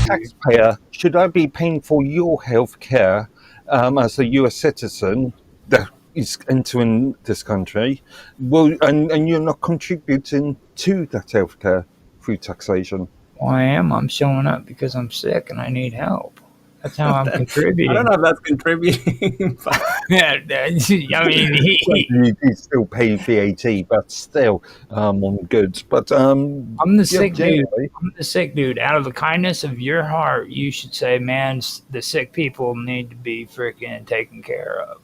taxpayer, should I be paying for your health care as a US citizen that is entering this country? Well, and you're not contributing to that health care through taxation. Well, I am. I'm showing up because I'm sick and I need help. That's how I'm I don't contributing. know if that's contributing. But Yeah, I mean, Well, you still pay VAT, but still on goods. But I'm the yeah, sick dude. generally, I'm the sick dude. Out of the kindness of your heart, you should say, "Man, the sick people need to be freaking taken care of."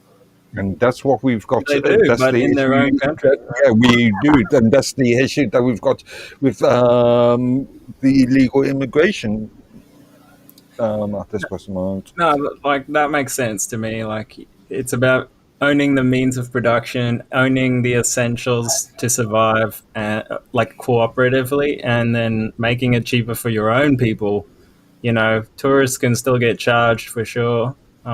and that's what we've got. they do, That's but the in their issue. own country. Yeah, we do, and that's the issue that we've got with the illegal immigration at this present moment. No, but, like that makes sense to me. Like it's about owning the means of production, owning the essentials to survive, and like cooperatively, and then making it cheaper for your own people. You know, tourists can still get charged for sure, It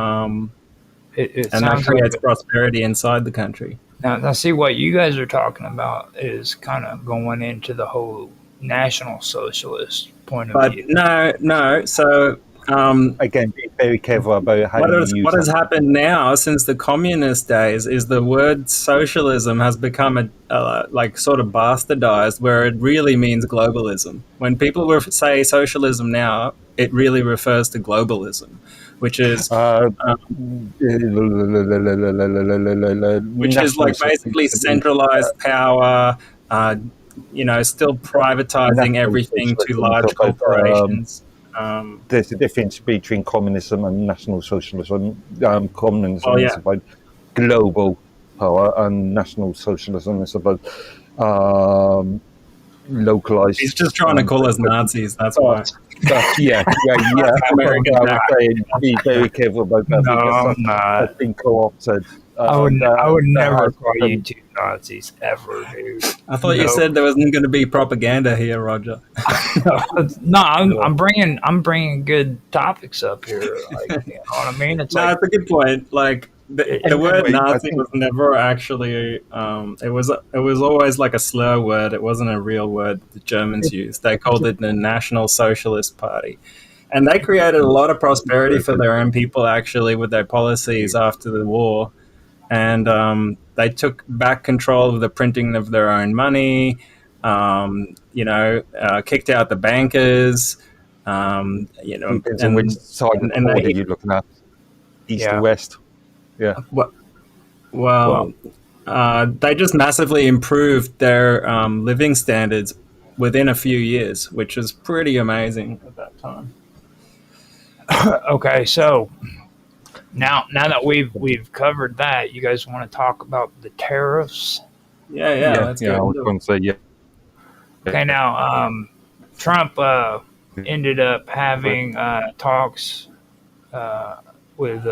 and that sounds like creates prosperity inside the country. now. See what you guys are talking about is kind of going into the whole national socialist point of But view. no. So Again, be very careful about how you use what has that. happened now since the communist days is the word socialism has become like sort of bastardized, where it really means globalism. When people say socialism now, it really refers to globalism, which is National like basically socialism, centralized power. Still privatizing national everything to socialism is large about, corporations. there's a difference between communism and national socialism. Communism Well, is yeah. about global power, and national socialism is about um, localized. He's just trying to call us Nazis. That's why. Yeah. American I would say be very careful about that No, because I'm not. that's been co-opted. I would That never has call been- you two Nazis ever, dude. I thought you No. said there wasn't going to be propaganda here, Roger. No, I'm bringing good topics up here. Like, you know what I mean? It's No, like that's a good point. Like the Anyway, word I Nazi think- was never actually. It was always like a slur word. It wasn't a real word the Germans used. They called it the National Socialist Party, and they created a lot of prosperity for their own people actually with their policies after the war, and they took back control of the printing of their own money. Kicked out the bankers. Depends on which side of the and border they, you're looking at, east Yeah. or west. Yeah. They just massively improved their living standards within a few years, which is pretty amazing at that time. okay, so now that we've covered that, you guys want to talk about the tariffs? Yeah. Let's I go. was going to say, yeah. Okay, now Trump ended up having talks with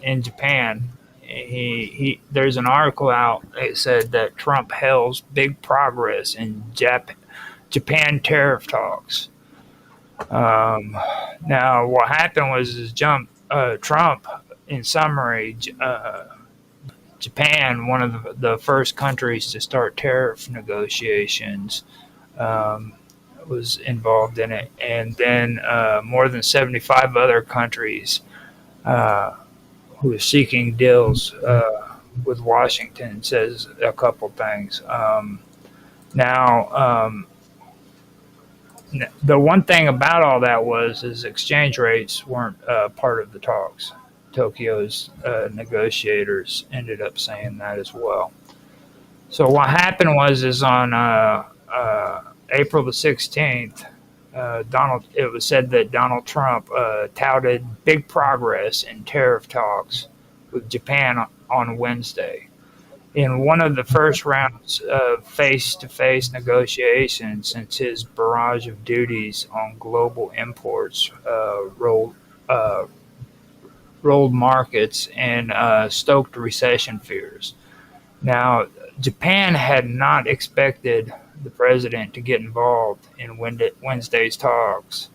in Japan. He there's an article out that said that Trump hails big progress in Japan tariff talks. Now, what happened was Trump, in summary, Japan, one of the first countries to start tariff negotiations, was involved in it, and then more than 75 other countries who are seeking deals with Washington says a couple things. The one thing about all that is exchange rates weren't part of the talks. Tokyo's negotiators ended up saying that as well. So what happened is on April the 16th, it was said that Donald Trump touted big progress in tariff talks with Japan on Wednesday. In one of the first rounds of face-to-face negotiations since his barrage of duties on global imports rolled markets and stoked recession fears. Now, Japan had not expected the president to get involved in Wednesday's talks,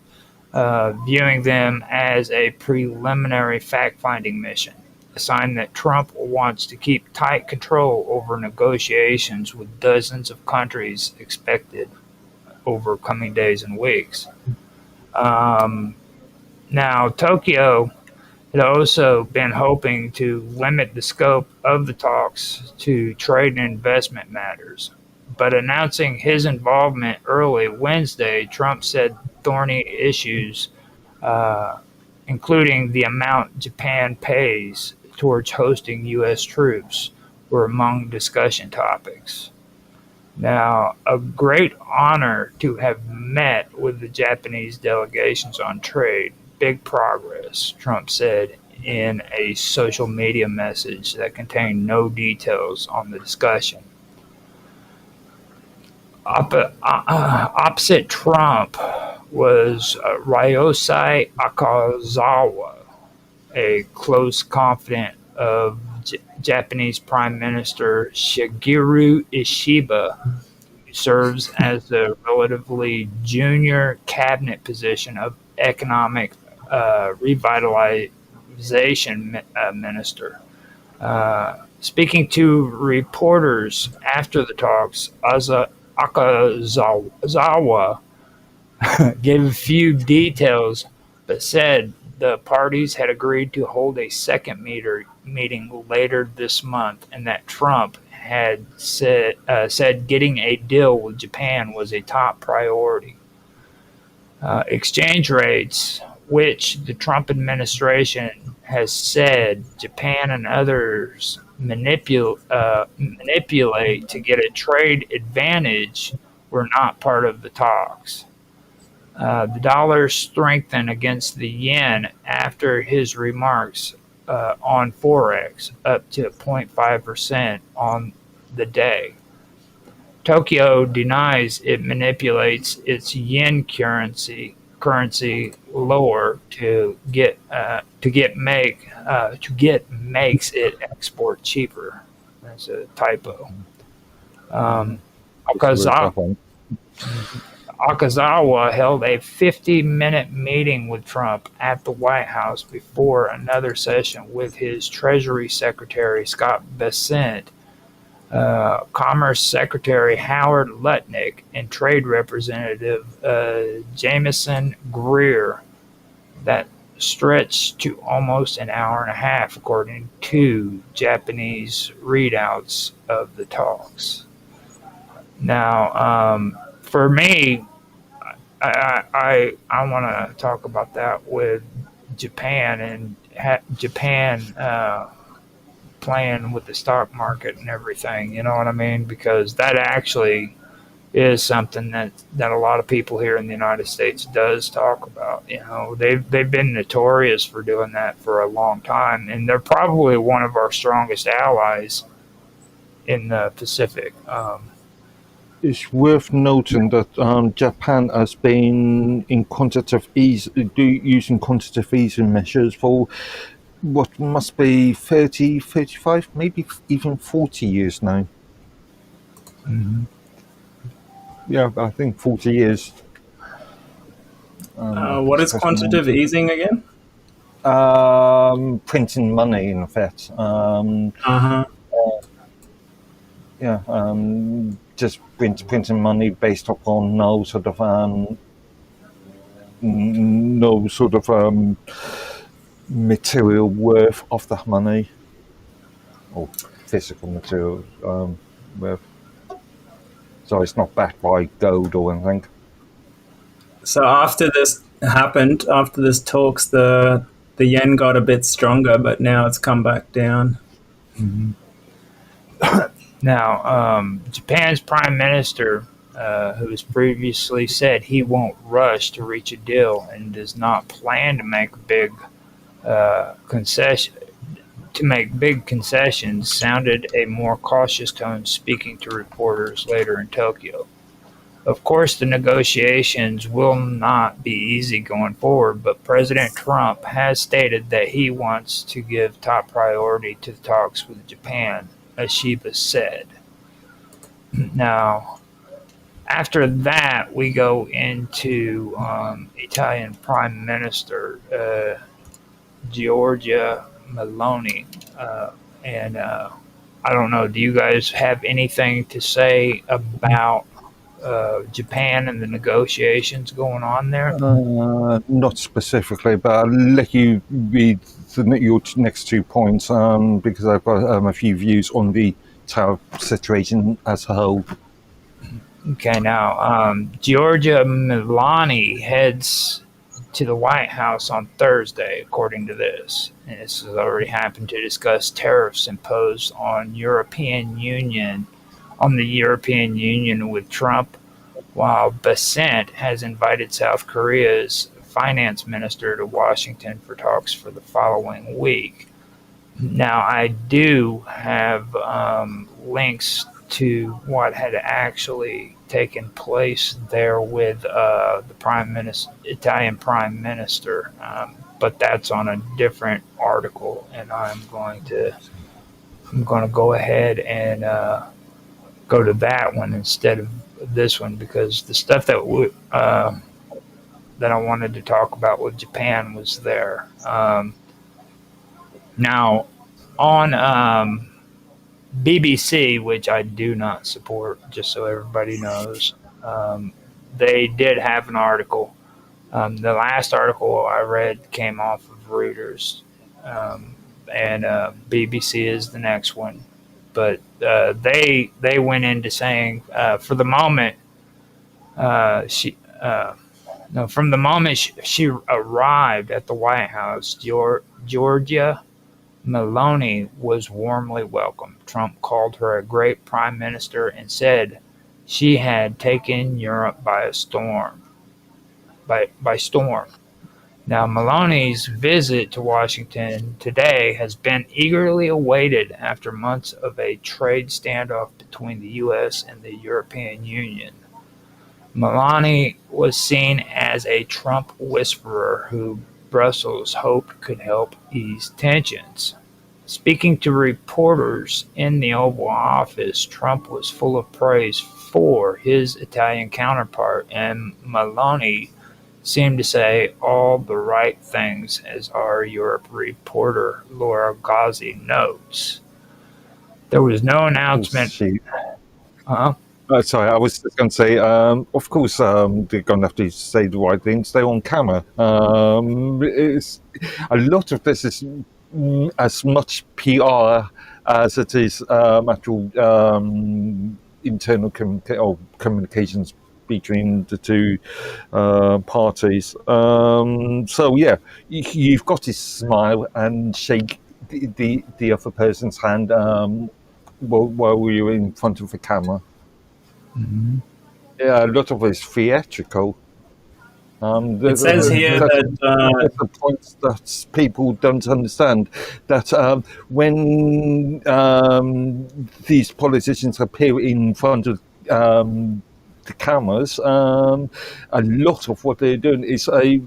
viewing them as a preliminary fact-finding mission, a sign that Trump wants to keep tight control over negotiations with dozens of countries expected over coming days and weeks. Now, Tokyo had also been hoping to limit the scope of the talks to trade and investment matters. But announcing his involvement early Wednesday, Trump said thorny issues, uh, including the amount Japan pays towards hosting U.S. troops, were among discussion topics. Now, a great honor to have met with the Japanese delegations on trade. Big progress, Trump said in a social media message that contained no details on the discussion. Opposite Trump was Ryosei Akazawa, a close confidant of Japanese Prime Minister Shigeru Ishiba, who serves as the relatively junior cabinet position of economic revitalization minister. Speaking to reporters after the talks, Akazawa gave a few details, but said the parties had agreed to hold a second meeting later this month, and that Trump had said getting a deal with Japan was a top priority. Exchange rates, which the Trump administration has said Japan and others manipulate to get a trade advantage, were not part of the talks. The dollar strengthened against the yen after his remarks on Forex, up to 0.5% on the day. Tokyo denies it manipulates its yen currency lower to get makes it export cheaper. That's a typo. Akazawa held a 50-minute meeting with Trump at the White House before another session with his Treasury Secretary Scott Bessent, Commerce Secretary Howard Lutnick, and Trade Representative Jameson Greer. That stretched to almost an hour and a half, according to Japanese readouts of the talks. Now, for me, I want to talk about that with Japan and Japan playing with the stock market and everything. You know what I mean? Because that actually is something that a lot of people here in the United States does talk about. You know, they've been notorious for doing that for a long time, and they're probably one of our strongest allies in the Pacific. It's worth noting that Japan has been in using quantitative easing measures for what must be 30, 35, maybe even 40 years now. Mm-hmm. Yeah, I think 40 years. What is quantitative easing again? Printing money, in effect. Just printing money based upon no sort of material worth of the money, or physical material worth. So it's not backed by gold or anything. So after this happened, after this talks, the yen got a bit stronger, but now it's come back down. Mm-hmm. Now, Japan's prime minister, who has previously said he won't rush to reach a deal and does not plan to make big concessions, sounded a more cautious tone speaking to reporters later in Tokyo. Of course, the negotiations will not be easy going forward, but President Trump has stated that he wants to give top priority to the talks with Japan, Ishiba said. Now, after that, we go into Italian Prime Minister Giorgia Meloni. And I don't know, do you guys have anything to say about Japan and the negotiations going on there? Not specifically, but I'll let you read your next 2 points because I've got a few views on the tariff situation as a whole. Okay, now Giorgia Meloni heads to the White House on Thursday, according to this. And this has already happened, to discuss tariffs imposed on the European Union with Trump, while Bessent has invited South Korea's finance minister to Washington for talks for the following week. Now, I do have links to what had actually taken place there with the Italian Prime Minister, but that's on a different article, and I'm going to go ahead and go to that one instead of this one, because the stuff that that I wanted to talk about with Japan was there. Now, on BBC, which I do not support, just so everybody knows, they did have an article. The last article I read came off of Reuters, and BBC is the next one. But they went into saying, from the moment she arrived at the White House, Giorgia Meloni was warmly welcomed. Trump called her a great prime minister and said she had taken Europe by storm. Now, Meloni's visit to Washington today has been eagerly awaited after months of a trade standoff between the U.S. and the European Union. Meloni was seen as a Trump whisperer who Brussels hoped could help ease tensions. Speaking to reporters in the Oval Office, Trump was full of praise for his Italian counterpart, and Meloni seemed to say all the right things, as our Europe reporter Laura Gozzi notes. There was no announcement. Sorry, I was just going to say, of course, they're going to have to say the right thing, stay on camera. It's, a lot of this is as much PR as it is actual internal communications between the two parties. So yeah, you've got to smile and shake the other person's hand while you're in front of the camera. Mm-hmm. Yeah, a lot of it is theatrical. It says here that the points that people don't understand, that when these politicians appear in front of the cameras, a lot of what they're doing is a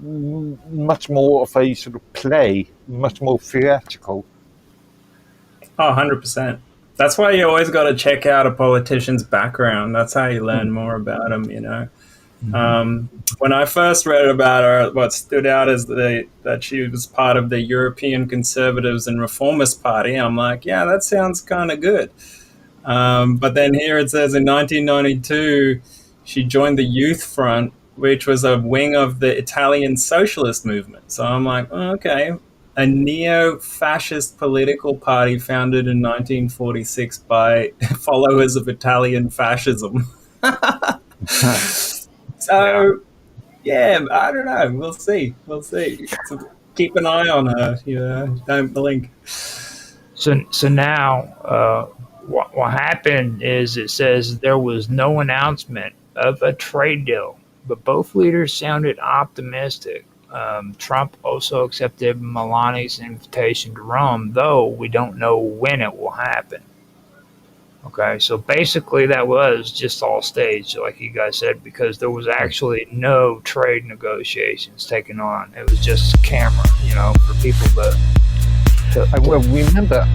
much more of a sort of play, much more theatrical. Oh, 100%. That's why you always got to check out a politician's background. That's how you learn more about them, you know. When I first read about her, what stood out is that she was part of the European Conservatives and Reformist Party. I'm like, yeah, that sounds kind of good. But then here it says in 1992, she joined the Youth Front, which was a wing of the Italian socialist movement. So I'm like, oh, okay, a neo-fascist political party founded in 1946 by followers of Italian fascism. So, yeah, I don't know. We'll see. So keep an eye on her. You know, don't blink. So now, what happened is, it says there was no announcement of a trade deal, but both leaders sounded optimistic. Trump also accepted Meloni's invitation to Rome, though we don't know when it will happen. Okay, so basically that was just all staged, like you guys said, because there was actually no trade negotiations taken on. It was just camera, you know, for people to Well, remember,